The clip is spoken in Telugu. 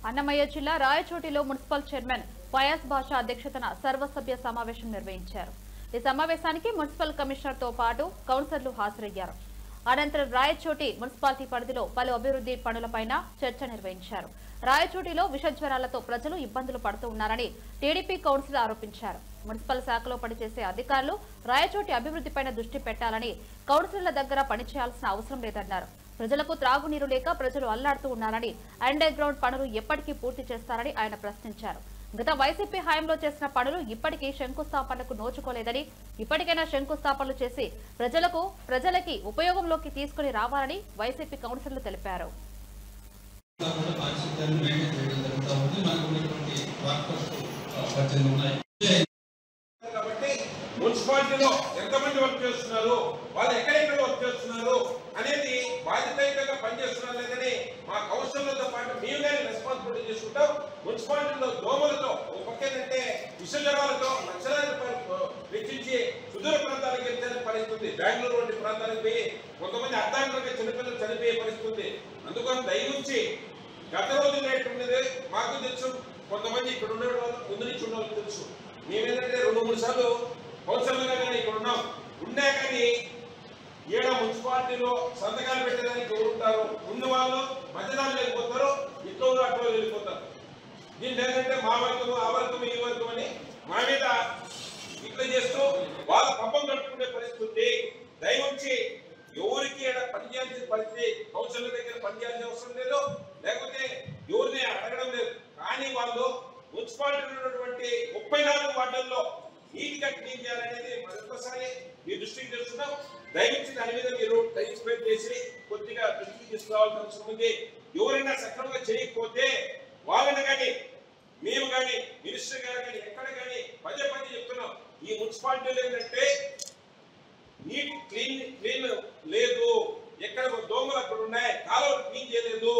అన్నమయ్య జిల్లా రాయచోటిలో మున్సిపల్ చైర్మన్ ఫయాజ్ బాషా అధ్యక్షతన సర్వసభ్య సమావేశం నిర్వహించారు. ఈ సమావేశానికి మున్సిపల్ కమిషనర్ తో పాటు కౌన్సిలర్లు హాజరయ్యారు. అనంతరం రాయచోటి మున్సిపాలిటీ పరిధిలో పలు అభివృద్ధి పనులపైన చర్చ నిర్వహించారు. రాయచోటిలో విషజ్వరాలతో ప్రజలు ఇబ్బందులు పడుతూ ఉన్నారని టీడీపీ కౌన్సిలర్ ఆరోపించారు. మున్సిపల్ శాఖలో పనిచేసే అధికారులు రాయచోటి అభివృద్ధిపైన దృష్టి పెట్టాలని, కౌన్సిలర్ల దగ్గర పనిచేయాల్సిన అవసరం లేదన్నారు. ప్రజలకు త్రాగునీరు లేక ప్రజలు అల్లాడుతూ ఉన్నారని, అండర్ గ్రౌండ్ పనులు ఎప్పటికీ పూర్తి చేస్తారని ఆయన ప్రశ్నించారు. గత వైసీపీ హయాంలో చేసిన పనులు ఇప్పటికీ శంకుస్థాపనకు నోచుకోలేదని, ఇప్పటికైనా శంకుస్థాపనలు చేసి ప్రజలకి ఉపయోగంలోకి తీసుకుని రావాలని వైసీపీ కౌన్సిలర్లు తెలిపారు. మున్సిపాలిటీలో ఎంతమంది వర్క్ చేస్తున్నారు, వాళ్ళు ఎక్కడెక్కడ వర్క్ చేస్తున్నారు అనేది బాధ్యతయుతంగా పనిచేస్తున్నారు లేదని మా కౌన్సిలర్లతో పాటు మేము కానీ రెస్పాన్సిబిలిటీ చేసుకుంటాం. మున్సిపాలిటీలో దోమలతో ఒక పక్కేంటంటే విషజ్వరాలతో లక్షలాది వెచ్చించి సుదూర ప్రాంతాలకు వెళ్తే పరిస్థితుంది. బెంగళూరు వంటి ప్రాంతాలకు పోయి కొంతమంది అర్ధాంతరంగా చిన్నపిల్లలు చనిపోయే పరిస్థితుంది. అందుకని దయవుంచి గత రోజులు ఏంటంటే మాకు తెలుసు, కొంతమంది ఇక్కడ ఉండే వాళ్ళు ముందు నుంచి ఉన్న వాళ్ళకి తెలుసు. మేమేంటంటే 2-3 సార్లు కౌన్సిలర్గా కానీ ఇక్కడ ఉన్నాం. ఉన్నా కానీ ఏడా మున్సిపాలిటీలో సంతకాలు పెట్టడానికి ఎవరుంటారు, ముందు వాళ్ళు మధ్యదారులు వెళ్ళిపోతారు, ఇట్లో అట్లో వెళ్ళిపోతారు. దీన్ని ఏంటంటే మా వర్గము ఆ వర్గము ఈ వర్గం అని మా మీద ఇట్లా చేస్తూ వాళ్ళ పబ్బం కట్టుకునే పరిస్థితి. దయవుంచి ఎవరికి పనిచేయాల్సిన పరిస్థితి, కౌన్సిలర్ దగ్గర పనిచేయాల్సిన అవసరం లేదు, లేకపోతే ఎవరిని అడగడం లేదు. కానీ వాళ్ళు మున్సిపాలిటీలో ఉన్నటువంటి 34 వార్డుల్లో నీటిగా క్లీన్ చేయాలనేది మరొకసారి మీ దృష్టికి తెస్తున్నాం. దయచేసి దాని మీద మీరు టైం చేసి కొద్దిగా దృష్టికి తీసుకురావాల్సిన అవసరం ఉంది. ఎవరైనా సక్రమంగా చేయకపోతే వాళ్ళని కానీ మేము కానీ మినిస్టర్ గారు కానీ ఎక్కడ కానీ పదే చెప్తున్నాం. ఈ మున్సిపాలిటీలో ఏంటంటే నీటి క్లీన్ లేదు, ఎక్కడ దోమలు అక్కడ ఉన్నాయి, కాలువలు క్లీన్ చేయలేదు,